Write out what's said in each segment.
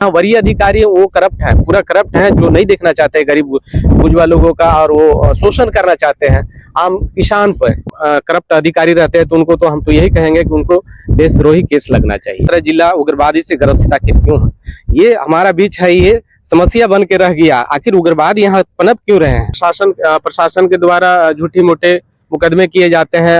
वरीय अधिकारी वो करप्ट है, पूरा करप्ट है, जो नहीं देखना चाहते गरीब बुजुर्ग लोगों का, और वो शोषण करना चाहते हैं आम किसान पर। करप्ट अधिकारी रहते हैं तो उनको तो हम तो यही कहेंगे कि उनको देशद्रोही केस लगना चाहिए। जिला उग्रवादी से ग्रसित आखिर क्यों है, ये हमारा बीच है, ये समस्या बन के रह गया। आखिर उग्रवाद यहाँ पनप क्यों रहे हैं? प्रशासन के द्वारा झूठी मोटे मुकदमे किए जाते हैं।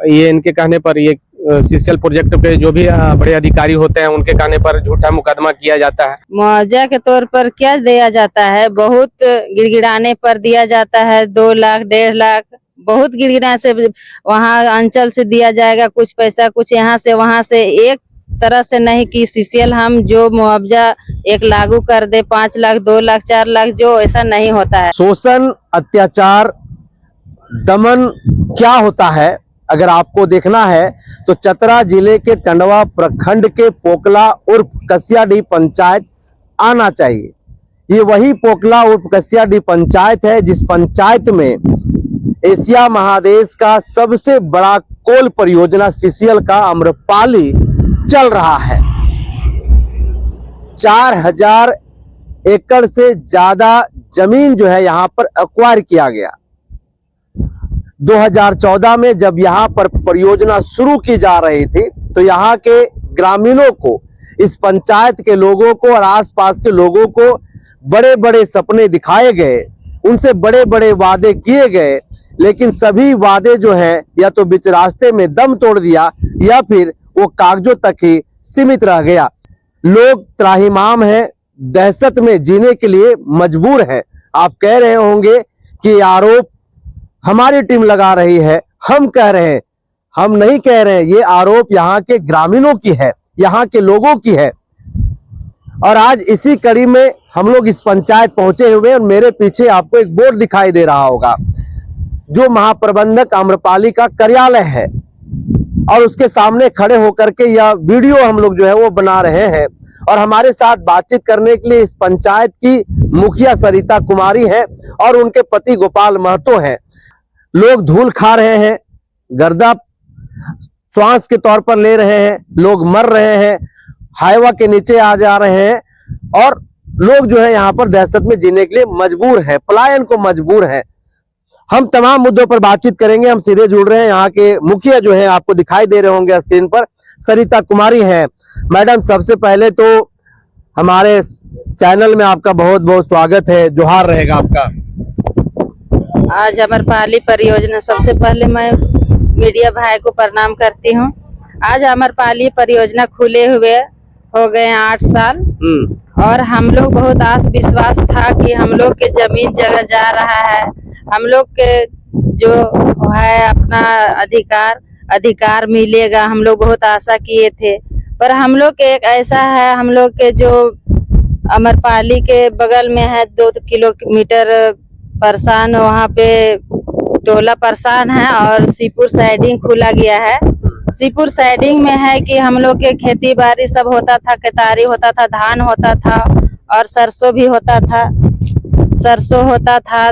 ये इनके कहने पर, ये सीसीएल प्रोजेक्ट पे जो भी बड़े अधिकारी होते हैं उनके कहने पर झूठा मुकदमा किया जाता है। मुआवजा के तौर पर क्या दिया जाता है? बहुत गिड़गिड़ाने पर दिया जाता है, 2 लाख 1.5 लाख, बहुत गिड़गिड़ा से वहाँ अंचल से दिया जाएगा कुछ पैसा, कुछ यहाँ से वहाँ से, एक तरह से नहीं कि सीसीएल हम जो मुआवजा एक लागू कर दे 5 लाख 2 लाख 4 लाख, जो ऐसा नहीं होता है। शोषण, अत्याचार, दमन क्या होता है अगर आपको देखना है तो चतरा जिले के टंडवा प्रखंड के पोकला उर्फ कसियाडीह पंचायत आना चाहिए। ये वही पोकला उर्फ कसियाडीह पंचायत है जिस पंचायत में एशिया महादेश का सबसे बड़ा कोल परियोजना सीसीएल का आम्रपाली चल रहा है। 4000 एकड़ से ज्यादा जमीन जो है यहाँ पर एक्वायर किया गया। 2014 में जब यहाँ पर परियोजना शुरू की जा रही थी तो यहाँ के ग्रामीणों को, इस पंचायत के लोगों को और आसपास के लोगों को बड़े बड़े सपने दिखाए गए, उनसे बड़े बड़े वादे किए गए, लेकिन सभी वादे जो हैं या तो बीच रास्ते में दम तोड़ दिया या फिर वो कागजों तक ही सीमित रह गया। लोग त्राहिमाम हैं, दहशत में जीने के लिए मजबूर हैं। आप कह रहे होंगे कि आरोप हमारी टीम लगा रही है, हम कह रहे हैं, हम नहीं कह रहे हैं, ये आरोप यहाँ के ग्रामीणों की है, यहाँ के लोगों की है। और आज इसी कड़ी में हम लोग इस पंचायत पहुंचे हुए, और मेरे पीछे आपको एक बोर्ड दिखाई दे रहा होगा जो महाप्रबंधक आम्रपाली का कार्यालय है, और उसके सामने खड़े होकर के यह वीडियो हम लोग जो है वो बना रहे हैं। और हमारे साथ बातचीत करने के लिए इस पंचायत की मुखिया सरिता कुमारी हैं और उनके पति गोपाल महतो हैं। लोग धूल खा रहे हैं, गर्दा श्वास के तौर पर ले रहे हैं, लोग मर रहे हैं, हाईवा के नीचे आ जा रहे हैं, और लोग जो है यहाँ पर दहशत में जीने के लिए मजबूर हैं, पलायन को मजबूर हैं। हम तमाम मुद्दों पर बातचीत करेंगे। हम सीधे जुड़ रहे हैं, यहाँ के मुखिया जो है आपको दिखाई दे रहे होंगे स्क्रीन पर, सरिता कुमारी हैं। मैडम, सबसे पहले तो हमारे चैनल में आपका बहुत बहुत स्वागत है, जोहार रहेगा आपका। आज आम्रपाली परियोजना, सबसे पहले मैं मीडिया भाई को प्रणाम करती हूँ। आज आम्रपाली परियोजना खुले हुए हो गए 8 साल, और हम लोग बहुत आस विश्वास था कि हम लोग के जमीन जगह जा रहा है, हम लोग के जो है अपना अधिकार मिलेगा, हम लोग बहुत आशा किए थे। पर हम लोग के एक ऐसा है, हम लोग के जो आम्रपाली के बगल में है 2 किलोमीटर परसान, वहाँ पे टोला परसान है, और सीपुर साइडिंग खुला गया है। सीपुर साइडिंग में है कि हम लोग के खेती बाड़ी सब होता था, केतारी होता था, धान होता था, और सरसों भी होता था,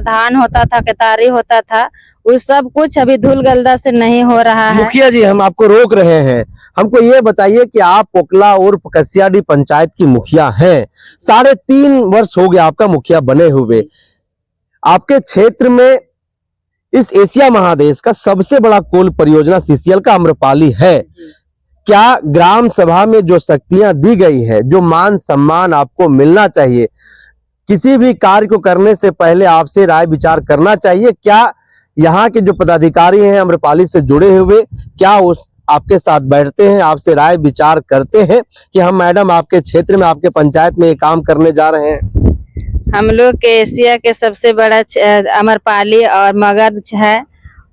धान होता था, केतारी होता था। वो सब कुछ अभी धूल गलदा से नहीं हो रहा है। मुखिया जी, हम आपको रोक रहे हैं, हमको ये बताइए कि आप पोकला उर्फ कसियाडीह पंचायत की मुखिया हैं। 3.5 वर्ष हो गया आपका मुखिया बने हुए। आपके क्षेत्र में इस एशिया महादेश का सबसे बड़ा कोल परियोजना सीसीएल का आम्रपाली है। क्या ग्राम सभा में जो शक्तियां दी गई है, जो मान सम्मान आपको मिलना चाहिए, किसी भी कार्य को करने से पहले आपसे राय विचार करना चाहिए? क्या यहाँ के जो पदाधिकारी हैं आम्रपाली से जुड़े हुए, क्या उस आपके साथ बैठते हैं, आपसे राय विचार करते हैं कि हम मैडम आपके क्षेत्र में, आपके पंचायत में ये काम करने जा रहे हैं? हम लोग के एशिया के सबसे बड़ा आम्रपाली और मगध है,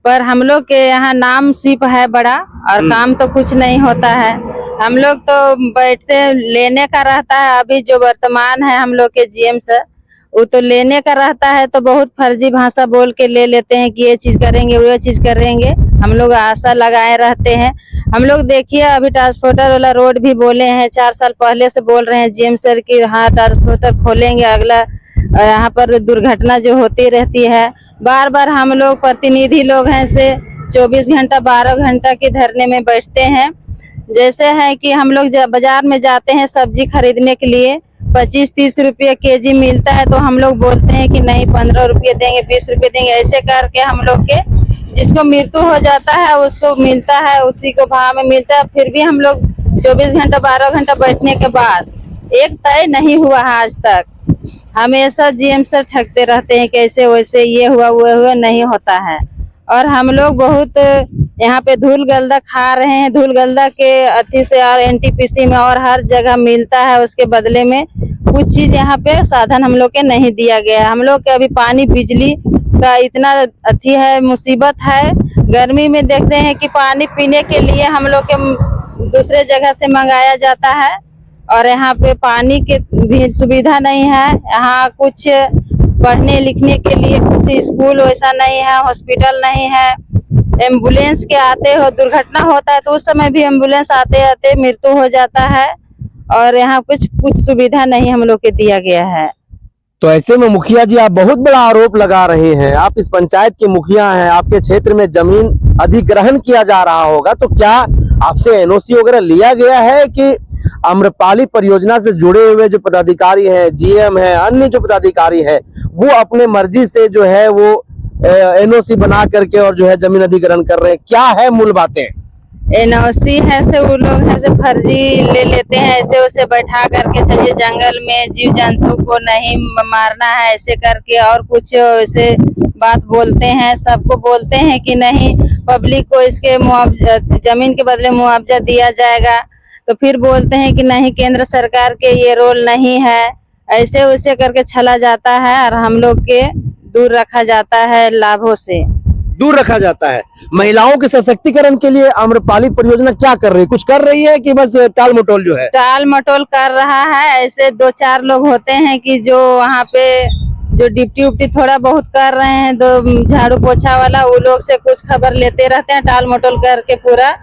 पर हम लोग के यहाँ नाम सिर्फ है बड़ा, और काम तो कुछ नहीं होता है। हम लोग तो बैठते लेने का रहता है। अभी जो वर्तमान है हम लोग के जीएम से, वो तो लेने का रहता है, तो बहुत फर्जी भाषा बोल के ले लेते हैं कि ये चीज करेंगे, वो चीज करेंगे। हम लोग आशा लगाए रहते हैं। हम लोग देखिए अभी ट्रांसपोर्टर वाला रोड भी बोले हैं, 4 साल पहले से बोल रहे हैं जीएम सर की हाँ ट्रांसपोर्टर खोलेंगे। अगला यहाँ पर दुर्घटना जो होती रहती है, बार बार हम लोग प्रतिनिधि लोग हैं से 24 घंटा 12 घंटा के धरने में बैठते हैं। जैसे है कि हम लोग बाजार में जाते हैं सब्जी खरीदने के लिए 25-30 रुपये केजी मिलता है, तो हम लोग बोलते हैं कि नहीं 15 रुपये देंगे, 20 रुपये देंगे, ऐसे करके हम लोग के जिसको मृत्यु हो जाता है उसको मिलता है, उसी को भाव में मिलता है। फिर भी हम लोग 24 घंटा 12 घंटा बैठने के बाद एक तय नहीं हुआ है आज तक। हमेशा जीएम सर ठगते रहते हैं, कैसे वैसे ये हुआ वो हुआ, नहीं होता है। और हम लोग बहुत यहाँ पे धूल गल्दा खा रहे हैं, धूल गल्दा के अति से और एनटीपीसी में और हर जगह मिलता है, उसके बदले में कुछ चीज यहाँ पे साधन हम लोग के नहीं दिया गया। हम लोग के अभी पानी बिजली का इतना अति है, मुसीबत है। गर्मी में देखते हैं कि पानी पीने के लिए हम लोग के दूसरे जगह से मंगाया जाता है, और यहाँ पे पानी के भी सुविधा नहीं है। यहाँ कुछ पढ़ने लिखने के लिए कुछ स्कूल वैसा नहीं है, हॉस्पिटल नहीं है। एम्बुलेंस के आते हो दुर्घटना होता है तो उस समय भी एम्बुलेंस आते आते मृत्यु हो जाता है, और यहाँ कुछ सुविधा नहीं हम लोग के दिया गया है। तो ऐसे में मुखिया जी आप बहुत बड़ा आरोप लगा रहे हैं, आप इस पंचायत के मुखिया हैं, आपके क्षेत्र में जमीन अधिग्रहण किया जा रहा होगा, तो क्या आपसे एनओसी वगैरह लिया गया है कि आम्रपाली परियोजना से जुड़े हुए जो पदाधिकारी हैं, जीएम है, अन्य जो पदाधिकारी है, वो अपने मर्जी से जो है वो एनओसी बना करके और जो है जमीन अधिग्रहण कर रहे हैं? क्या है मूल बातें? एनओसी है से वो लोग ऐसे फर्जी ले लेते हैं, ऐसे उसे बैठा करके चलिए जंगल में जीव जंतु को नहीं मारना है ऐसे करके, और कुछ ऐसे बात बोलते हैं। सबको बोलते हैं कि नहीं पब्लिक को इसके मुआवजा जमीन के बदले मुआवजा दिया जाएगा, तो फिर बोलते हैं कि नहीं केंद्र सरकार के ये रोल नहीं है, ऐसे वैसे करके चला जाता है, और हम लोग के दूर रखा जाता है, लाभों से दूर रखा जाता है। महिलाओं के सशक्तिकरण के लिए आम्रपाली परियोजना क्या कर रही है? कुछ कर रही है कि बस टाल मटोल जो है? टाल मटोल कर रहा है। ऐसे 2-4 लोग होते हैं कि जो वहाँ पे जो डिप्टी उप्टी थोड़ा बहुत कर रहे हैं, दो झाड़ू पोछा वाला, वो लोग से कुछ खबर लेते रहते हैं, टाल मटोल करके पूरा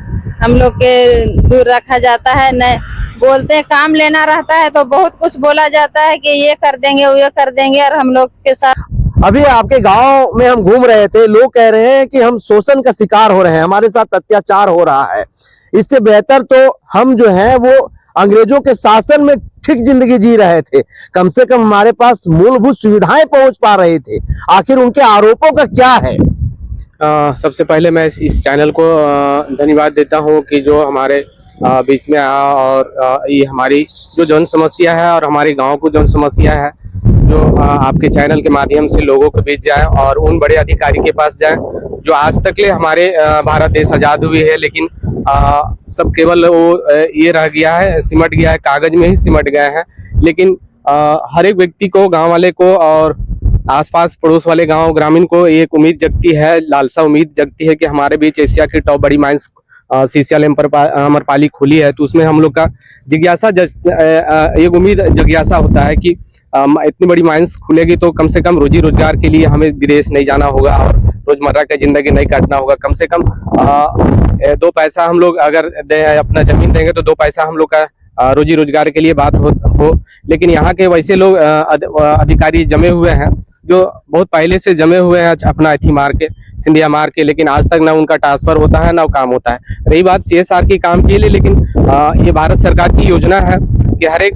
हम लोग के दूर रखा जाता है। न बोलते हैं काम लेना रहता है तो बहुत कुछ बोला जाता है कि ये कर देंगे वो ये कर देंगे, और हम लोग के साथ अभी आपके गांव में हम घूम रहे थे, लोग कह रहे हैं कि हम शोषण का शिकार हो रहे हैं, हमारे साथ अत्याचार हो रहा है। इससे बेहतर तो हम जो है वो अंग्रेजों के शासन में ठीक जिंदगी जी रहे थे, कम से कम हमारे पास मूलभूत सुविधाएं पहुंच पा रहे थे। आखिर उनके आरोपों का क्या है? सबसे पहले मैं इस चैनल को धन्यवाद देता हूं कि जो हमारे बीच में आया, और ये हमारी जो जन समस्या है और हमारे गांव को जन समस्या है जो आपके चैनल के माध्यम से लोगों के बीच जाए और उन बड़े अधिकारी के पास जाए जो आज तक ले हमारे भारत देश आज़ाद हुई है, लेकिन सब केवल वो ये रह गया है, सिमट गया है, कागज में ही सिमट गया है। लेकिन हर एक व्यक्ति को, गांव वाले को और आसपास पड़ोस वाले गांव ग्रामीण को एक उम्मीद जगती है, लालसा उम्मीद जगती है कि हमारे बीच एशिया की टॉप बड़ी माइंस सीसीएल आम्रपाली खुली है, तो उसमें हम लोग का जिज्ञासा एक उम्मीद जिज्ञासा होता है कि इतनी बड़ी माइंस खुलेगी तो कम से कम रोजी रोजगार के लिए हमें विदेश नहीं जाना होगा और रोजमर्रा की जिंदगी नहीं काटना होगा। कम से कम 2 पैसा हम लोग अगर अपना जमीन देंगे तो 2 पैसा हम लोग का रोजी रोजगार के लिए बात हो। लेकिन यहाँ के वैसे लोग अधिकारी जमे हुए हैं जो बहुत पहले से जमे हुए हैं अपना अथी मार के, सिंधिया मार के, लेकिन आज तक ना उनका ट्रांसफर होता है ना वो काम होता है। रही बात CSR की काम के लिए, लेकिन ये भारत सरकार की योजना है कि हर एक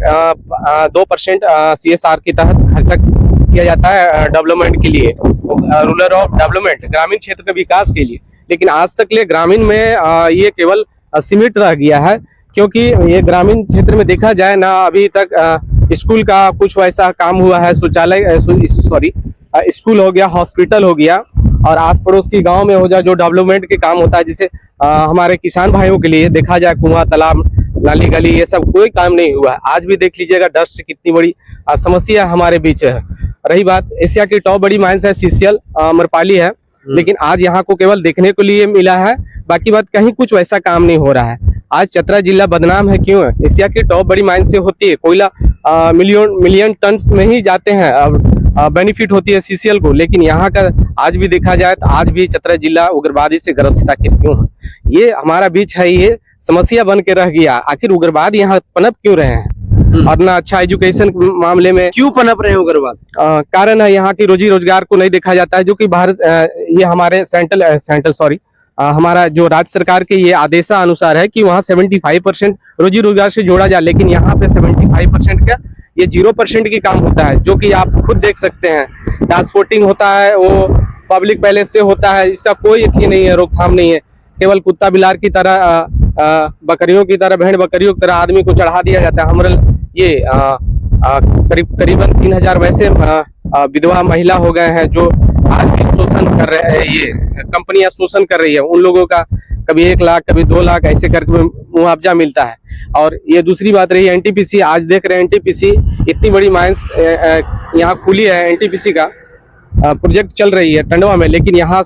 2% CSR के तहत खर्चा किया जाता है डेवलपमेंट के लिए, रूरल ऑफ डेवलपमेंट, ग्रामीण क्षेत्र के विकास के लिए। लेकिन आज तक ले ग्रामीण में ये केवल सीमित रह गया है, क्योंकि ये ग्रामीण क्षेत्र में देखा जाए ना अभी तक स्कूल का कुछ वैसा काम हुआ है, शौचालय स्कूल हो गया, हॉस्पिटल हो गया, और आस पड़ोस की गांव में हो जाए जो डेवलपमेंट के काम होता है, जिसे हमारे किसान भाइयों के लिए देखा जाए कुआं, तालाब, नाली, गली, ये सब कोई काम नहीं हुआ है। आज भी देख लीजिएगा डस्ट कितनी बड़ी समस्या हमारे बीच है। रही बात एशिया की टॉप बड़ी माइंस है सीसीएल आम्रपाली है, लेकिन आज यहाँ को केवल देखने को लिए मिला है, बाकी बात कहीं कुछ वैसा काम नहीं हो रहा है। आज चतरा जिला बदनाम है, क्यों है? एशिया की टॉप बड़ी माइंस से होती है, कोयला मिलियन टन में ही जाते हैं, बेनिफिट होती है सीसीएल को, लेकिन यहाँ का आज भी देखा जाए तो आज भी चतरा जिला उग्रवादी से ग्रसित आखिर क्यों है? ये हमारा बीच है, ये समस्या बन के रह गया। आखिर उग्रवाद यहाँ पनप क्यों रहे हैं और ना अच्छा एजुकेशन मामले में क्यों पनप रहे हैं उग्रवाद? कारण है यहाँ की रोजी रोजगार को नहीं देखा जाता है, जो कि भारत ये हमारे हमारा जो राज्य सरकार के ये आदेशानुसार है कि वहाँ 75% रोजी रोजगार से जोड़ा जाए, लेकिन यहाँ पे 75% का ये 0% की काम होता है, जो कि आप खुद देख सकते हैं। ट्रांसपोर्टिंग होता है वो पब्लिक पैलेस से होता है, इसका कोई अथी नहीं है, रोकथाम नहीं है। केवल कुत्ता बिलार की तरह बकरियों की तरह, भेड़ बकरियों की तरह आदमी को चढ़ा दिया जाता है। हमारे ये करीबन 3000 वैसे विधवा महिला हो गए हैं जो आज भी शोषण कर रहे हैं, ये कंपनियां शोषण कर रही है। उन लोगों का कभी 1 लाख कभी 2 लाख ऐसे करके मुआवजा मिलता है। और ये दूसरी बात रही एनटीपीसी, आज देख रहे हैं एनटीपीसी इतनी बड़ी माइंस यहाँ खुली है, एनटीपीसी का प्रोजेक्ट चल रही है टंडवा में, लेकिन यहाँ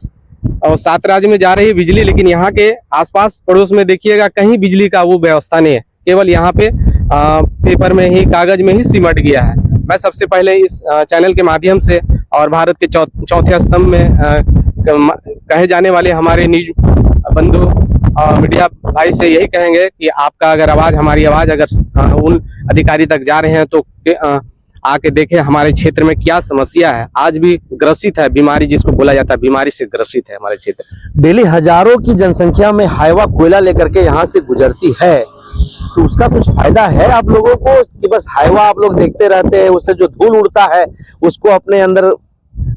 और 7 राज्य में जा रही है बिजली, लेकिन यहाँ के आसपास पड़ोस में देखिएगा कहीं बिजली का वो व्यवस्था नहीं है। केवल यहाँ पे पेपर में ही, कागज में ही सिमट गया है। मैं सबसे पहले इस चैनल के माध्यम से और भारत के चौथे स्तंभ में कहे जाने वाले हमारे निज बंधु मीडिया भाई से यही कहेंगे कि आपका अगर आवाज, हमारी आवाज अगर उन अधिकारी तक जा रहे हैं तो आके देखें हमारे क्षेत्र में क्या समस्या है। आज भी ग्रसित है बीमारी, जिसको बोला जाता है बीमारी से ग्रसित है हमारे क्षेत्र। डेली हजारों की जनसंख्या में हाईवा कोयला लेकर के यहाँ से गुजरती है, तो उसका कुछ फायदा है आप लोगों को कि बस हाईवा आप लोग देखते रहते हैं, उससे जो धूल उड़ता है उसको अपने अंदर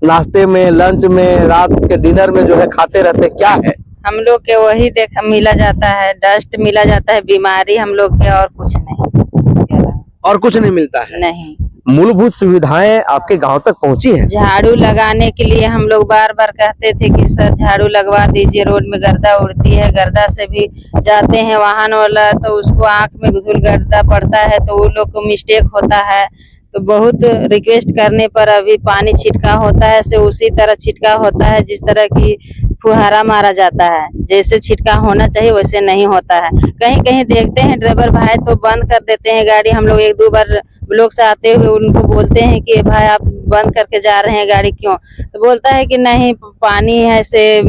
नाश्ते में, लंच में, रात के डिनर में जो है खाते रहते हैं, क्या है? हम लोग के वही मिला जाता है, डस्ट मिला जाता है, बीमारी हम लोग के, और कुछ नहीं। इसके अलावा और कुछ नहीं मिलता है? नहीं। मूलभूत सुविधाएं आपके गांव तक पहुंची है? झाड़ू लगाने के लिए हम लोग बार बार कहते थे कि सर झाड़ू लगवा दीजिए, रोड में गर्दा उड़ती है, गर्दा से भी जाते हैं वाहन वाला तो उसको आंख में धूल गर्दा पड़ता है तो वो लोग को मिस्टेक होता है। तो बहुत रिक्वेस्ट करने पर अभी पानी छिटका होता है, से उसी तरह छिटका होता है जिस तरह की फुहारा मारा जाता है, जैसे छिटका होना चाहिए वैसे नहीं होता है। कहीं कहीं देखते हैं ड्राइवर भाई तो बंद कर देते हैं गाड़ी। हम लोग 1-2 बार ब्लॉक से आते हुए उनको बोलते हैं कि भाई आप बंद करके जा रहे हैं गाड़ी क्यों, तो बोलता है कि नहीं पानी है से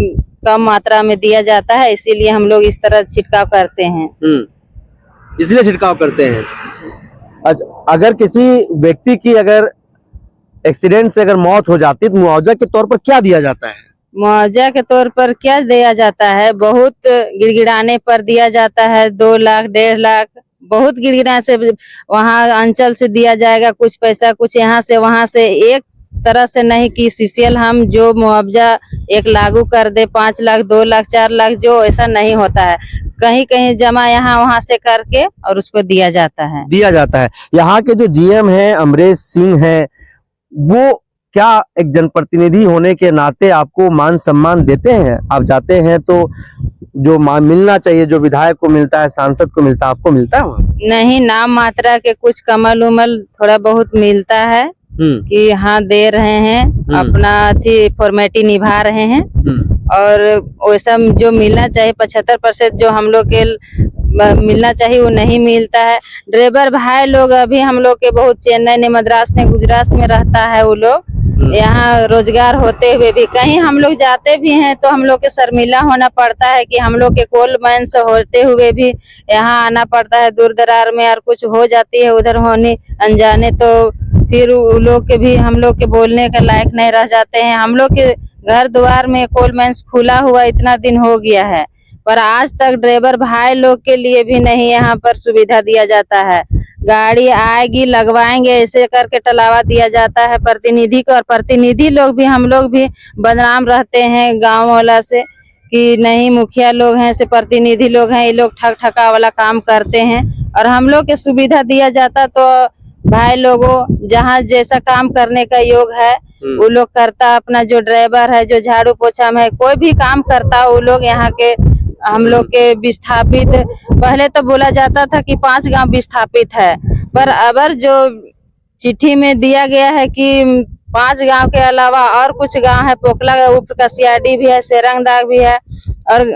कम मात्रा में दिया जाता है, इसीलिए हम लोग इस तरह छिटकाव करते हैं। इसलिए छिड़काव करते हैं। अगर किसी व्यक्ति की अगर एक्सीडेंट से अगर मौत हो जाती है तो मुआवजा के तौर पर क्या दिया जाता है? मुआवजा के तौर पर क्या दिया जाता है, बहुत गिड़गिड़ाने पर दिया जाता है, 2 लाख 1.5 लाख, बहुत गिड़गिड़ा से वहाँ अंचल से दिया जाएगा कुछ पैसा, कुछ यहाँ से वहाँ से, एक तरह से नहीं कि सीसीएल हम जो मुआवजा एक लागू कर दे 5 लाख 2 लाख 4 लाख, जो ऐसा नहीं होता है। कहीं कहीं जमा यहाँ वहाँ से करके और उसको दिया जाता है। यहाँ के जो जीएम हैं अमरेश सिंह हैं, वो क्या एक जनप्रतिनिधि होने के नाते आपको मान सम्मान देते हैं? आप जाते हैं तो जो मिलना चाहिए, जो विधायक को मिलता है, सांसद को मिलता है, आपको मिलता है वहाँ? नहीं, नाम मात्रा के कुछ कमल उमल थोड़ा बहुत मिलता है कि हाँ दे रहे हैं, अपना फॉर्मेलिटी निभा रहे हैं। और वैसा जो मिलना चाहिए 75% जो हम लोग के मिलना चाहिए वो नहीं मिलता है। ड्राइवर भाई लोग अभी हम लोग के बहुत चेन्नई ने, मद्रास ने, गुजरात में रहता है वो लोग, यहाँ रोजगार होते हुए भी कहीं हम लोग जाते भी हैं तो हम लोग के शर्मिला होना पड़ता है कि हम लोग के कोल मैन से होते हुए भी यहाँ आना पड़ता है दूर दरार में, और कुछ हो जाती है उधर होने अनजाने तो फिर वो लोग के भी हम लोग के बोलने के लायक नहीं रह जाते हैं। हम लोग के घर द्वार में कोल मैन्स खुला हुआ इतना दिन हो गया है, पर आज तक ड्राइवर भाई लोग के लिए भी नहीं यहाँ पर सुविधा दिया जाता है। गाड़ी आएगी लगवाएंगे ऐसे करके टलावा दिया जाता है प्रतिनिधि को, और प्रतिनिधि लोग भी हम लोग भी बदनाम रहते हैं गांव वाला से कि नहीं मुखिया लोग हैं से प्रतिनिधि लोग हैं, ये लोग ठग ठका वाला काम करते हैं। और हम लोग के सुविधा दिया जाता तो भाई लोगों जहाँ जैसा काम करने का योग है वो लोग करता, अपना जो ड्राइवर है, जो झाड़ू पोछा में कोई भी काम करता वो लोग यहाँ के हम लोग के विस्थापित, पहले तो बोला जाता था कि 5 गांव विस्थापित है, पर अब जो चिट्ठी में दिया गया है कि 5 गांव के अलावा और कुछ गांव है, पोखला ऊपर कसियाडी भी है, सेरंगदाग भी है, और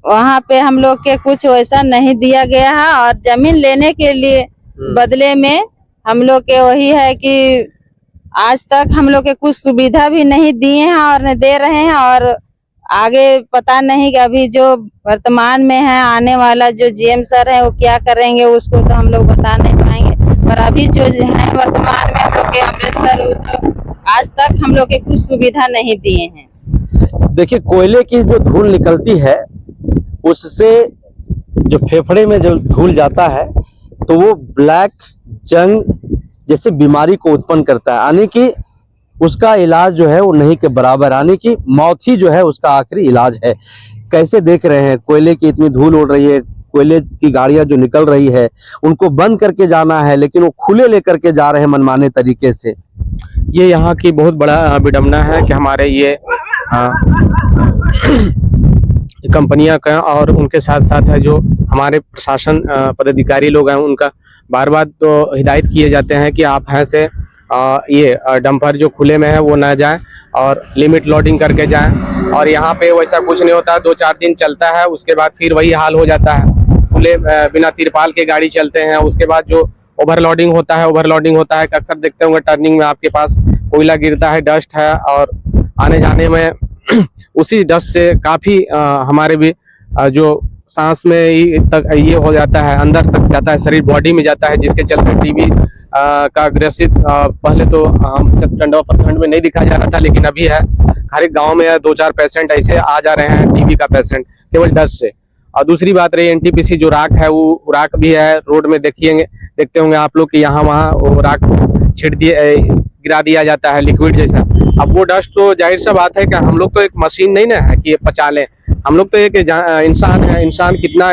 वहाँ पे हम लोग के कुछ वैसा नहीं दिया गया है। और जमीन लेने के लिए बदले में हम लोग के वही है कि आज तक हम लोग के कुछ सुविधा भी नहीं दिए हैं और नहीं दे रहे हैं, और आगे पता नहीं कि अभी जो वर्तमान में है आने वाला जो जीएम सर है वो क्या करेंगे, उसको तो हम लोग बता नहीं पाएंगे। पर अभी जो है वर्तमान में हम लोग के अमरेश सर तो आज तक हम लोग के कुछ सुविधा नहीं दिए हैं। देखिए, कोयले की जो धूल निकलती है उससे जो फेफड़े में जो धूल जाता है तो वो ब्लैक जंग जैसे बीमारी को उत्पन्न करता है, यानी कि उसका इलाज जो है वो नहीं के बराबर, यानी कि मौत ही जो है उसका आखिरी इलाज है। कैसे देख रहे हैं, कोयले की इतनी धूल उड़ रही है, कोयले की गाड़ियां जो निकल रही है उनको बंद करके जाना है, लेकिन वो खुले लेकर के जा रहे हैं मनमाने तरीके से। ये यहाँ की बहुत बड़ा विडम्बना है कि हमारे ये कंपनियां का और उनके साथ साथ है जो हमारे प्रशासन पदाधिकारी लोग हैं उनका बार बार तो हिदायत किए जाते हैं कि आप हैं से ये डंपर जो खुले में है वो ना जाएं और लिमिट लोडिंग करके जाएं, और यहाँ पे वैसा कुछ नहीं होता। 2-4 दिन चलता है, उसके बाद फिर वही हाल हो जाता है। खुले बिना तिरपाल के गाड़ी चलते हैं, उसके बाद जो ओवरलोडिंग होता है कि अक्सर देखते होंगे टर्निंग में आपके पास कोयला गिरता है, डस्ट है, और आने जाने में उसी डस्ट से काफी हमारे भी जो सांस में तक ये हो जाता है, अंदर तक जाता है, शरीर बॉडी में जाता है, जिसके चलते टीबी का ग्रसित पहले तो हम टंडवा प्रखंड में नहीं दिखा जा रहा था, लेकिन अभी है। हर एक गाँव में 2-4 पेशेंट ऐसे आ जा रहे हैं टीबी का पेशेंट केवल डस्ट से। और दूसरी बात रही एनटीपीसी जो राख है, वो राख भी है रोड में, देखते होंगे आप लोग कि यहाँ वहाँ वो राख गिरा दिया जाता है लिक्विड जैसा। अब वो डस्ट तो जाहिर सा बात है कि हम लोग तो एक मशीन नहीं ना है कि ये पचा लें, हम लोग तो एक इंसान है, इंसान कितना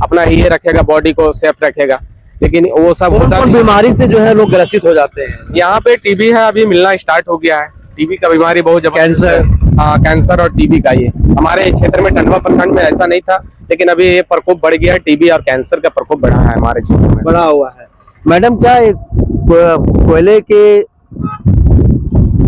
अपना ये रखेगा, बॉडी को सेफ रखेगा, लेकिन वो सब होता नहीं। बीमारी से जो है लोग ग्रसित हो जाते हैं। यहाँ पे टीबी है, अभी मिलना स्टार्ट हो गया है, टीबी का बीमारी बहुत जबरदस्त है। कैंसर और टीबी का, ये हमारे क्षेत्र में टंडवा प्रखंड में ऐसा नहीं था, लेकिन अभी ये प्रकोप बढ़ गया है, टीबी और कैंसर का प्रकोप बढ़ा है हमारे क्षेत्र में, बढ़ा हुआ है। मैडम, क्या कोयले के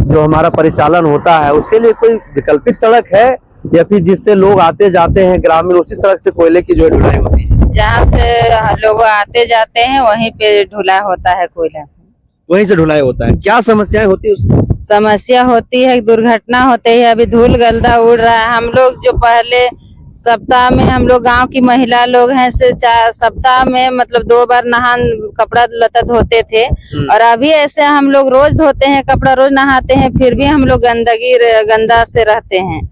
जो हमारा परिचालन होता है उसके लिए कोई वैकल्पिक सड़क है, या फिर जिससे लोग आते जाते हैं ग्रामीण उसी सड़क से कोयले की जो ढुलाई होती है? जहाँ से लोग आते जाते हैं वहीं पे ढुलाई होता है कोयला, वहीं से ढुलाई होता है। क्या समस्याएं होती है उससे? समस्या होती है, दुर्घटना होती है। अभी धूल गलदा उड़ रहा है। हम लोग जो पहले सप्ताह में हम लोग गांव की महिला लोग हैं से 4 सप्ताह में मतलब 2 बार नहान कपड़ा लता धोते थे, और अभी ऐसे हम लोग रोज धोते हैं कपड़ा, रोज नहाते हैं, फिर भी हम लोग गंदा से रहते हैं।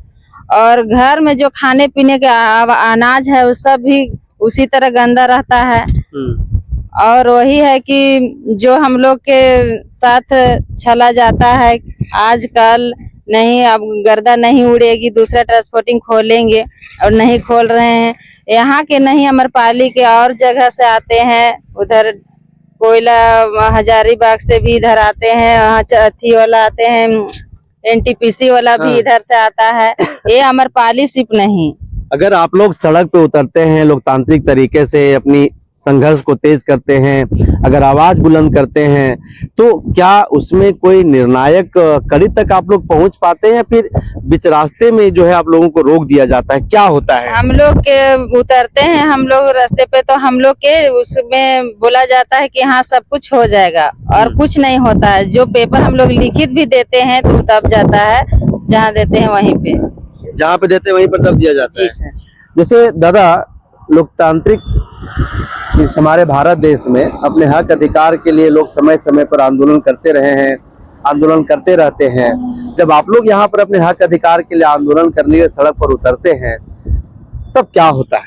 और घर में जो खाने पीने का अनाज है वो सब भी उसी तरह गंदा रहता है। और वही है कि जो हम लोग के साथ चला जाता है, आजकल नहीं, अब गर्दा नहीं उड़ेगी, दूसरा ट्रांसपोर्टिंग खोलेंगे और नहीं खोल रहे हैं। यहाँ के नहीं, अमरपाली के और जगह से आते हैं, उधर कोयला हजारीबाग से भी इधर आते हैं, अथी वाला आते हैं, एनटीपीसी वाला भी इधर से आता है। ये अमरपाली सिर्फ नहीं। अगर आप लोग सड़क पे उतरते हैं, लोकतांत्रिक तरीके से अपनी संघर्ष को तेज करते हैं, अगर आवाज बुलंद करते हैं, तो क्या उसमें कोई निर्णायक कड़ी तक आप लोग पहुंच पाते हैं, फिर बीच रास्ते में जो है आप लोगों को रोक दिया जाता है? क्या होता है? हम लोग के उतरते हैं हम लोग रास्ते पे, तो हम लोग के उसमें बोला जाता है कि हाँ सब कुछ हो जाएगा, और कुछ नहीं होता है। जो पेपर हम लोग लिखित भी देते हैं तो दब जाता है, जहाँ देते हैं वहीं पे, जहाँ पे देते हैं वहीं पर दब दिया जाता है। जी सर। जैसे दादा, लोकतांत्रिक इस हमारे भारत देश में अपने हक अधिकार के लिए लोग समय समय पर आंदोलन करते रहे हैं, आंदोलन करते रहते हैं। जब आप लोग यहाँ पर अपने हक अधिकार के लिए आंदोलन करने के लिए सड़क पर उतरते हैं, तब क्या होता है?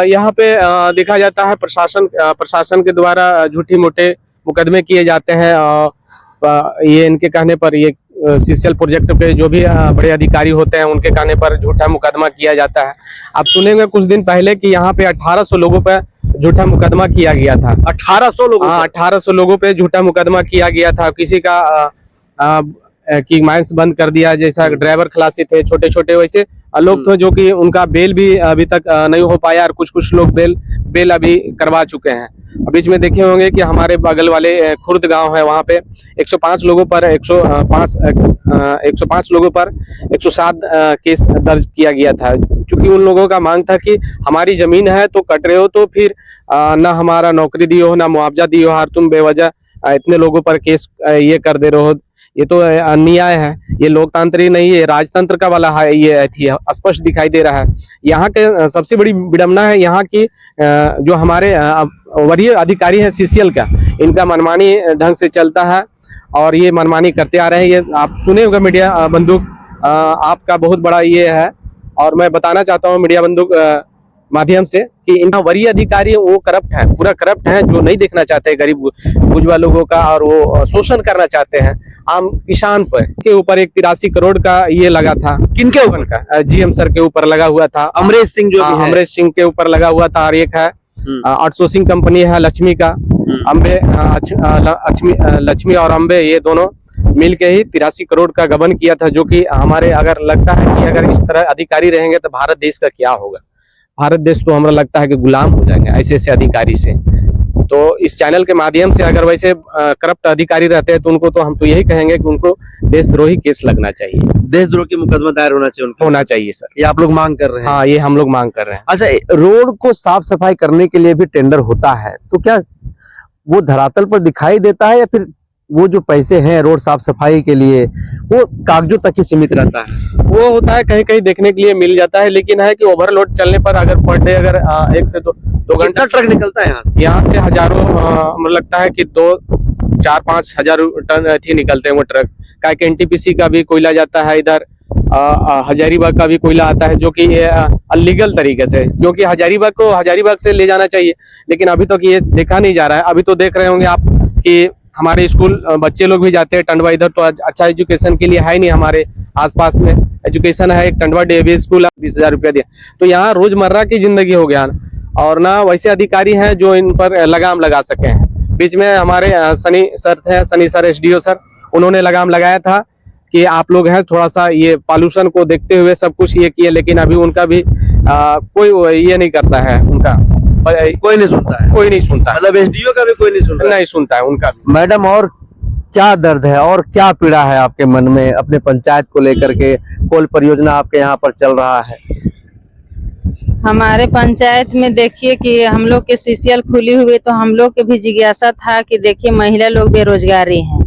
यहाँ पे देखा जाता है प्रशासन के द्वारा झूठी मोटे मुकदमे किए जाते हैं। ये इनके कहने पर, ये सीसीएल प्रोजेक्ट पे जो भी बड़े अधिकारी होते हैं उनके कहने पर झूठा मुकदमा किया जाता है। आप सुनेंगे कुछ दिन पहले कि यहाँ पे 1800 लोगों पे झूठा मुकदमा किया गया था। 1800 लोगों? हाँ, 1800 लोगों पे झूठा मुकदमा किया गया था। किसी का की माइंस बंद कर दिया, जैसा ड्राइवर खलासी थे, छोटे छोटे वैसे लोग थे जो कि उनका बेल भी अभी तक नहीं हो पाया, और कुछ लोग बेल अभी करवा चुके हैं। बीच में देखे होंगे कि हमारे बगल वाले खुर्द गांव है, वहां पे 105 लोगों पर 105 लोगों पर 107 केस दर्ज किया गया था, क्योंकि उन लोगों का मांग था कि हमारी जमीन है तो कट रहे हो तो फिर ना हमारा नौकरी दियो, ना मुआवजा दियो, हर तुम बेवजह इतने लोगों पर केस ये कर दे रहे हो। ये तो अन्याय है, ये लोकतांत्रिक नहीं, ये राजतंत्र का वाला है, ये स्पष्ट दिखाई दे रहा है। यहाँ के सबसे बड़ी विडम्बना है यहाँ की जो हमारे वरीय अधिकारी हैं सीसीएल का, इनका मनमानी ढंग से चलता है और ये मनमानी करते आ रहे हैं। ये आप सुने होंगे मीडिया बंदूक आपका बहुत बड़ा ये है। और मैं बताना चाहता हूँ मीडिया बंधु माध्यम से कि इन वरीय अधिकारी वो करप्ट हैं, पूरा करप्ट हैं, जो नहीं देखना चाहते गरीब बुजुर्ग लोगों का, और वो शोषण करना चाहते हैं आम किसान पर। के ऊपर एक 83 करोड़ का ये लगा था। किनके ऊपर का जीएम सर के ऊपर लगा हुआ था। अमरेश सिंह जो भी है। अमरेश सिंह के ऊपर लगा हुआ था। और एक है आउटसोर्सिंग कंपनी है लक्ष्मी का, अम्बे लक्ष्मी और अम्बे, ये दोनों मिल के ही 83 करोड़ का गबन किया था। जो कि हमारे अगर लगता है कि अगर इस तरह अधिकारी रहेंगे तो भारत देश का क्या होगा। भारत देश तो हमारा लगता है कि गुलाम हो जाएंगे ऐसे ऐसे अधिकारी से। तो इस चैनल के माध्यम से अगर वैसे करप्ट अधिकारी रहते हैं तो उनको तो हम तो यही कहेंगे कि उनको देशद्रोही केस लगना चाहिए, देशद्रोह की मुकदमा दायर होना चाहिए उनको। होना चाहिए सर। ये आप लोग मांग कर रहे हैं? हाँ, ये हम लोग मांग कर रहे हैं। अच्छा, रोड को साफ सफाई करने के लिए भी टेंडर होता है, तो क्या वो धरातल पर दिखाई देता है, या फिर वो जो पैसे हैं रोड साफ सफाई के लिए वो कागजों तक ही सीमित रहता है? वो होता है कहीं कहीं देखने के लिए मिल जाता है, लेकिन है कि ओवरलोड चलने पर अगर पर डे अगर 1 से 2 घंटा ट्रक निकलता है यहाँ से हजारों, मुझे लगता है कि 2-4-5 हजार टन ही निकलते हैं वो ट्रक। का एनटीपीसी का भी कोयला जाता है इधर, हजारीबाग का भी कोयला आता है, जो कि अनलीगल तरीके से, क्योंकि हजारीबाग से ले जाना चाहिए, लेकिन अभी तक ये देखा नहीं जा रहा है। अभी तो देख रहे होंगे आप कि हमारे स्कूल बच्चे लोग भी जाते हैं टंडवा, इधर तो अच्छा एजुकेशन के लिए है नहीं। हमारे आसपास में एजुकेशन है, एक टंडवा डीएवी स्कूल, 20,000 रुपया दिया। तो यहाँ रोजमर्रा की जिंदगी हो गया, और ना वैसे अधिकारी हैं जो इन पर लगाम लगा सके हैं। बीच में हमारे सनी सर एसडीओ सर, उन्होंने लगाम लगाया था कि आप लोग हैं थोड़ा सा ये पॉल्यूशन को देखते हुए सब कुछ ये किए, लेकिन अभी उनका भी कोई ये नहीं करता है, उनका कोई नहीं सुनता है। कोई नहीं सुनता है। मतलब एसडीओ का भी कोई नहीं सुनता? नहीं सुनता है उनका। मैडम, और क्या दर्द है और क्या पीड़ा है आपके मन में अपने पंचायत को लेकर के? कोल परियोजना आपके यहाँ पर चल रहा है। हमारे पंचायत में देखिए कि हम लोग के सीसीएल खुली हुई, तो हम लोग के भी जिज्ञासा था कि देखिए महिला लोग बेरोजगारी हैं।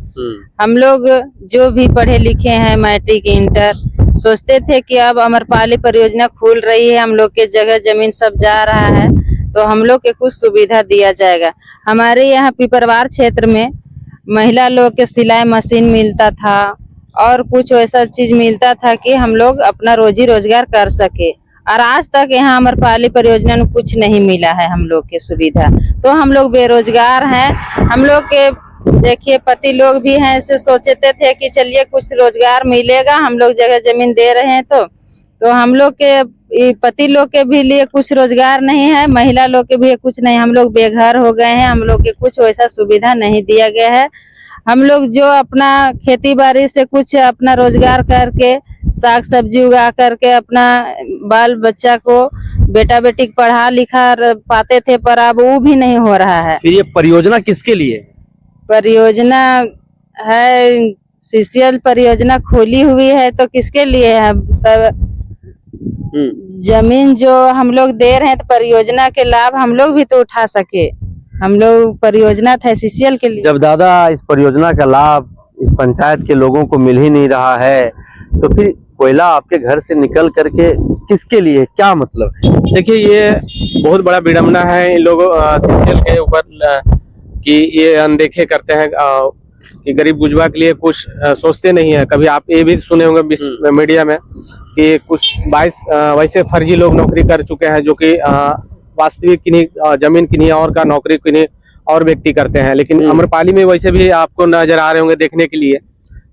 हम लोग जो भी पढ़े लिखे हैं, मैट्रिक इंटर, सोचते थे कि अब अमरपाली परियोजना खुल रही है, हम लोग के जगह जमीन सब जा रहा है, तो हम लोग के कुछ सुविधा दिया जाएगा। हमारे यहाँ पिपरवार क्षेत्र में महिला लोग के सिलाई मशीन मिलता था और कुछ ऐसा चीज मिलता था कि हम लोग अपना रोजी रोजगार कर सके, और आज तक यहाँ अमरपाली परियोजना में कुछ नहीं मिला है हम लोग के सुविधा। तो हम लोग बेरोजगार हैं। हम लोग के देखिए पति लोग भी हैं, ऐसे सोचते थे कि चलिए कुछ रोजगार मिलेगा, हम लोग जगह जमीन दे रहे हैं, तो हम लोग के पति लोग के भी लिए कुछ रोजगार नहीं है, महिला लोग के भी कुछ नहीं। हम लोग बेघर हो गए हैं, हम लोग के कुछ वैसा सुविधा नहीं दिया गया है। हम लोग जो अपना खेती बाड़ी से कुछ अपना रोजगार करके, साग सब्जी उगा करके अपना बाल बच्चा को, बेटा बेटी पढ़ा लिखा पाते थे, पर अब वो भी नहीं हो रहा है। ये परियोजना किसके लिए? परियोजना है सीसीएल परियोजना खोली हुई है, तो किसके लिए है? सब जमीन जो हम लोग दे रहे हैं, तो परियोजना के लाभ हम लोग भी तो उठा सके। हम लोग परियोजना था सीसीएल के लिए। जब दादा इस परियोजना का लाभ इस पंचायत के लोगों को मिल ही नहीं रहा है, तो फिर कोयला आपके घर से निकल करके किसके लिए, क्या मतलब है? देखिए, ये बहुत बड़ा विडम्बना है इन लोगों सीसीएल के ऊपर कि ये अनदेखे करते हैं कि गरीब गुजवा के लिए कुछ सोचते नहीं है। कभी आप ये भी सुने होंगे मीडिया में कि कुछ 22 वैसे फर्जी लोग नौकरी कर चुके हैं, जो कि वास्तविक किन्हीं जमीन किन्हीं और का नौकरी किन्हीं और व्यक्ति करते हैं। लेकिन अमरपाली में वैसे भी आपको नजर आ रहे होंगे देखने के लिए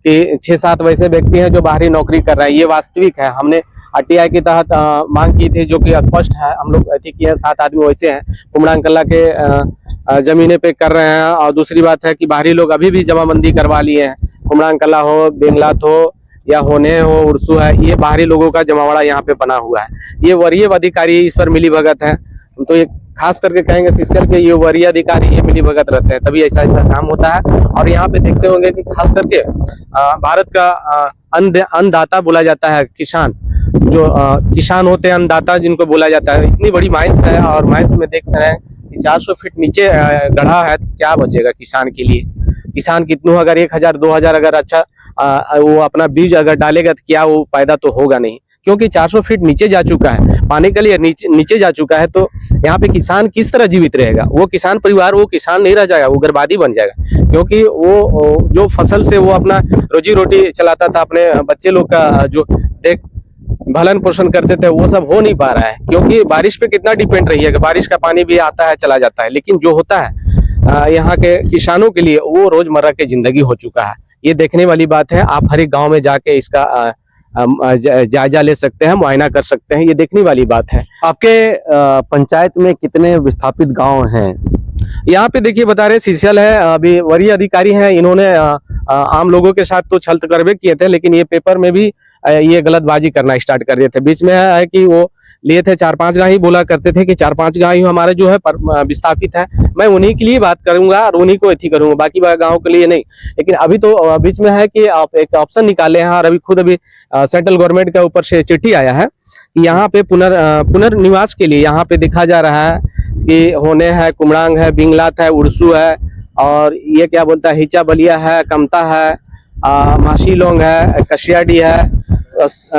कि 6-7 वैसे व्यक्ति हैं जो बाहरी नौकरी कर रहे हैं। ये वास्तविक है। हमने आरटीआई के तहत मांग की थी, जो कि स्पष्ट है। हम लोग ऐसी किए हैं, 7 आदमी वैसे हैं, कुमड़ांग कला के जमीने पे कर रहे हैं। और दूसरी बात है कि बाहरी लोग अभी भी जमाबंदी करवा लिए हैं। कुमड़ांग कला हो, बेंगलात हो या होने हो, उर्सू है, ये बाहरी लोगों का जमावड़ा यहाँ पे बना हुआ है। ये वरीय अधिकारी इस पर मिली भगत है। हम तो ये खास करके कहेंगे सीसीएल के ये वरीय अधिकारी ये मिली भगत रहते हैं, तभी ऐसा काम होता है। और यहाँ पे देखते होंगे कि खास करके भारत का अन्नदाता बोला जाता है किसान, जो किसान होते हैं अन्नदाता जिनको बोला जाता है। इतनी बड़ी माइंस है, और माइंस में देख रहे हैं 400 फीट नीचे गढ़ा है, तो क्या बचेगा किसान के लिए? किसान कितनों अगर 1,000-2,000 अगर अच्छा वो अपना बीज अगर डालेगा तो क्या वो पैदा तो होगा नहीं, क्योंकि 400 फीट नीचे जा चुका है, पानी के लिए नीचे जा चुका है। तो यहाँ पे किसान किस तरह जीवित रहेगा? वो किसान परिवार वो किसान नहीं रह जाएगा, वो उग्रवादी बन जाएगा, क्योंकि वो जो फसल से वो अपना रोजी रोटी चलाता था, अपने बच्चे लोग का जो देख भलन पोषण करते थे, वो सब हो नहीं पा रहा है। क्योंकि बारिश पे कितना डिपेंड रही है कि बारिश का पानी भी आता है चला जाता है, लेकिन जो होता है यहाँ के किसानों के लिए वो रोजमर्रा की जिंदगी हो चुका है। ये देखने वाली बात है। आप हर एक गांव में जाके इसका जायजा ले सकते हैं, मुआयना कर सकते हैं। ये देखने वाली बात है। आपके पंचायत में कितने विस्थापित गांव हैं? यहाँ पे देखिए बता रहे सीसीएल है, अभी वरीय अधिकारी हैं, इन्होंने आम लोगों के साथ तो छल तकरबे किए थे, लेकिन ये पेपर में भी ये गलतबाजी करना स्टार्ट कर दिए थे। बीच में है कि वो लिए थे 4-5 गांव ही बोला करते थे कि 4-5 गांव ही हमारे जो है विस्थापित है, मैं उन्हीं के लिए बात करूंगा और उन्हीं को एथी करूंगा, बाकी गाँव के लिए नहीं। लेकिन अभी तो बीच में है कि आप एक ऑप्शन निकाले हैं और अभी खुद अभी सेंट्रल गवर्नमेंट के ऊपर से चिट्ठी आया है कि यहाँ पे पुनर्निवास के लिए यहाँ पे देखा जा रहा है कि होने है, कुमड़ांग है, बिंगलात है, उड़सू है, और ये क्या बोलता है, हिचा बलिया है, कमता है, माशीलोंग है, कशियाडी है,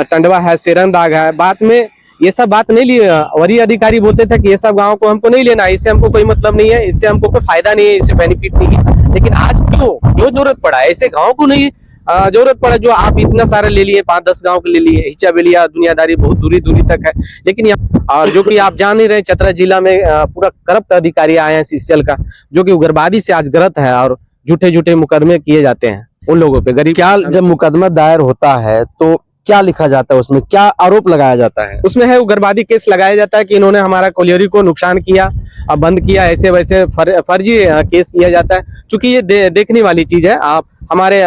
टंडवा है, सेरनदाग है। बात में ये सब बात नहीं ली। वरीय अधिकारी बोलते थे कि ये सब गाँव को हमको नहीं लेना, इससे हमको कोई मतलब नहीं है, इससे हमको कोई फायदा नहीं है, इससे बेनिफिट नहीं है। लेकिन आज क्यों जरूरत पड़ा ऐसे गाँव को नहीं जरूरत पड़ा जो आप इतना सारे ले लिए, 5-10 गांव के ले लिए। हिचा बेलिया दुनियादारी बहुत दूरी तक है, लेकिन और जो कि आप जान ही रहे, चतरा जिला में पूरा करप्ट अधिकारी आए हैं सीसीएल का, जो कि उग्रवादी से आज ग्रस्त है और झूठे मुकदमे किए जाते हैं उन लोगों पे। गरीब क्या जब मुकदमा दायर होता है तो क्या लिखा जाता है, उसमें क्या आरोप लगाया जाता है? उसमें है उग्रवादी केस लगाया जाता है कि इन्होंने हमारा कोलियरी को नुकसान किया और बंद किया, ऐसे वैसे फर्जी केस किया जाता है। चूंकि ये देखने वाली चीज है। आप हमारे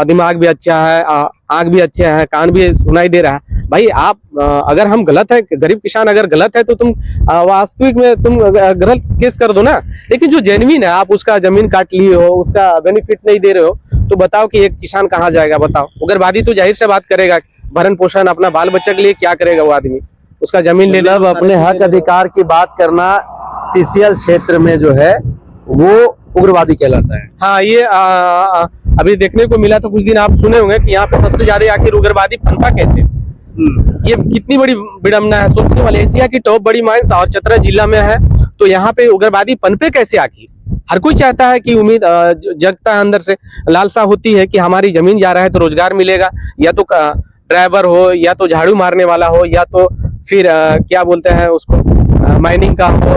दिमाग भी अच्छा है, आंख भी अच्छे हैं, कान भी सुनाई दे रहा है। भाई आप अगर हम गलत है, गरीब किसान अगर गलत है तो तुम वास्तविक में तुम गलत केस कर दो ना। लेकिन जो जेन्युइन है, आप उसका जमीन काट लिए हो, उसका बेनिफिट नहीं दे रहे हो, तो बताओ कि एक किसान कहाँ जाएगा? बताओ। उग्रवादी तो जाहिर से बात करेगा, भरण पोषण अपना बाल बच्चे के लिए क्या करेगा वो आदमी? उसका जमीन ले मतलब अपने हक अधिकार की बात करना सीसीएल क्षेत्र में जो है वो उग्रवादी कहलाता है। हाँ, ये अभी देखने को मिला। तो कुछ दिन आप सुने होंगे कि यहाँ पे सबसे ज्यादा आखिर उग्रवादी पनपा कैसे? ये कितनी बड़ी विडम्बना है। सोचने वाले, एशिया की टॉप बड़ी माइंस और चतरा जिला में है, तो यहाँ पे उग्रवादी पनपे कैसे? आखिर हर कोई चाहता है कि उम्मीद जगता है अंदर से, लालसा होती है कि हमारी जमीन जा रहा है तो रोजगार मिलेगा, या तो ड्राइवर हो, या तो झाड़ू मारने वाला हो, या तो फिर क्या बोलते हैं उसको, माइनिंग का हो,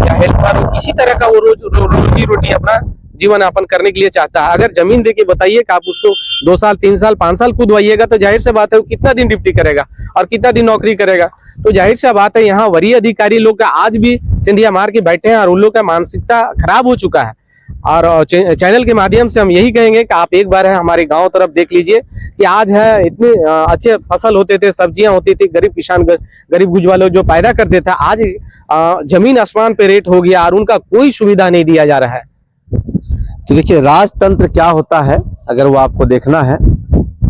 या हेल्पर हो, किसी तरह का वो रोजी रोटी अपना जीवन यापन करने के लिए चाहता है। अगर जमीन देके बताइए कि आप उसको 2 साल 3 साल 5 साल खुदवाइएगा, तो जाहिर सी बात है वो कितना दिन ड्यूटी करेगा और कितना दिन नौकरी करेगा। तो जाहिर सी बात है यहाँ वरीय अधिकारी लोग का आज भी सिंधिया मार के बैठे हैं और उन लोग का मानसिकता खराब हो चुका है। और चैनल के माध्यम से हम यही कहेंगे कि आप एक बार है हमारे गांव तरफ देख लीजिए कि आज है इतने अच्छे फसल होते थे, सब्जियां होती थी, गरीब किसान गरीब गुजवा लोग जो पैदा करते थे, आज जमीन आसमान पे रेट हो गया और उनका कोई सुविधा नहीं दिया जा रहा है। तो देखिए राजतंत्र क्या होता है, अगर वो आपको देखना है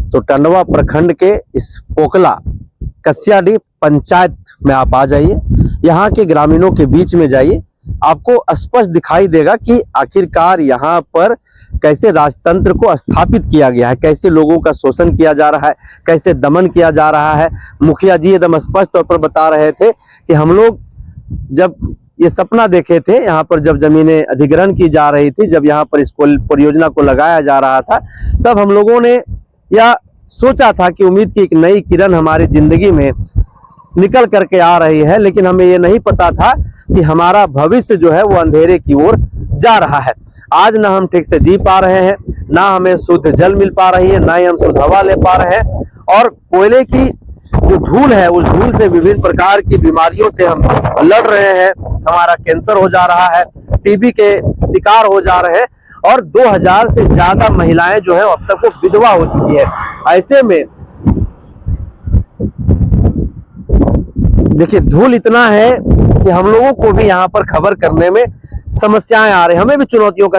तो टंडवा प्रखंड के इस पोकला कस्याडी पंचायत में आप आ जाइए, यहाँ के ग्रामीणों के बीच में जाइए, आपको स्पष्ट दिखाई देगा कि आखिरकार यहाँ पर कैसे राजतंत्र को स्थापित किया गया है, कैसे लोगों का शोषण किया जा रहा है, कैसे दमन किया जा रहा है। मुखिया जी एकदम स्पष्ट तौर पर बता रहे थे कि हम लोग जब ये सपना देखे थे, यहाँ पर जब जमीनें अधिग्रहण की जा रही थी, जब यहाँ पर इस परियोजना को लगाया जा रहा था, तब हम लोगों ने यह सोचा था कि उम्मीद की एक नई किरण हमारी जिंदगी में निकल करके आ रही है, लेकिन हमें ये नहीं पता था कि हमारा भविष्य जो है वो अंधेरे की ओर जा रहा है। आज ना हम ठीक से जी पा रहे हैं, ना हमें शुद्ध जल मिल पा रही है, ना ही हम शुद्ध हवा ले पा रहे हैं, और कोयले की जो धूल है उस धूल से विभिन्न प्रकार की बीमारियों से हम लड़ रहे हैं। हमारा कैंसर हो जा रहा है, टीबी के शिकार हो जा रहे हैं, और 2000 से ज्यादा महिलाएं जो है अब तक वो विधवा हो चुकी है। ऐसे में देखिए धूल इतना है कि हम लोगों को भी यहाँ पर खबर करने में समस्याएं आ रही हैं, हमें भी चुनौतियों का